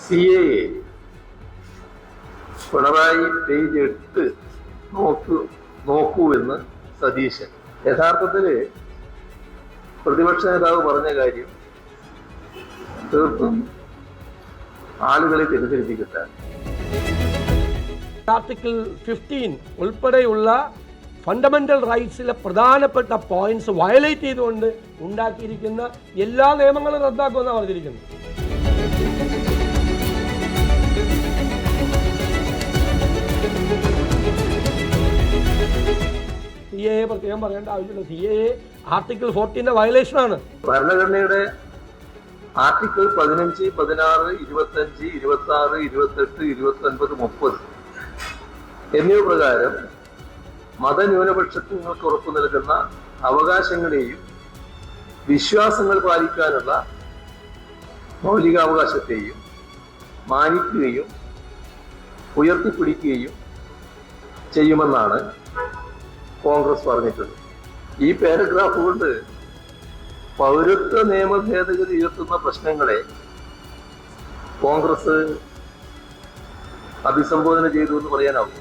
CAA Pinarayi page 8 നോക്കൂ എന്ന് സതീശൻ. യഥാർത്ഥത്തിൽ പ്രതിപക്ഷ നേതാവ് പറഞ്ഞ കാര്യം തീർത്തും ആളുകളെ തെറ്റിദ്ധരിപ്പിക്കട്ടെ. ആർട്ടിക്കിൾ 15 ഉൾപ്പെടെയുള്ള ഫണ്ടമെന്റൽ റൈറ്റ്സിലെ പ്രധാനപ്പെട്ട പോയിന്റ്സ് വയലേറ്റ് ചെയ്തുകൊണ്ട് ഉണ്ടാക്കിയിരിക്കുന്ന എല്ലാ നിയമങ്ങളും റദ്ദാക്കുമെന്നാണ് പറഞ്ഞിരിക്കുന്നത്. CAA പ്രത്യേകം പറയേണ്ട ആവശ്യമില്ല. CAA article 14 വയലേഷനാണ്. ഭരണഘടനയുടെ ആർട്ടിക്കിൾ 15, 16, 25, 26, 28, 29, 30 എന്നിവ പ്രകാരം മതന്യൂനപക്ഷങ്ങൾക്ക് ഉറപ്പു നൽകുന്ന അവകാശങ്ങളെയും വിശ്വാസങ്ങൾ പാലിക്കാനുള്ള മൗലികാവകാശത്തെയും മാനിക്കുകയും ഉയർത്തിപ്പിടിക്കുകയും ചെയ്യുമെന്നാണ് കോൺഗ്രസ് പറഞ്ഞിട്ടുള്ളത്. ഈ പാരഗ്രാഫ് കൊണ്ട് പൗരത്വ നിയമ ഭേദഗതി ഉയർത്തുന്ന പ്രശ്നങ്ങളെ കോൺഗ്രസ് അഭിസംബോധന ചെയ്തു എന്ന് പറയാനാവും.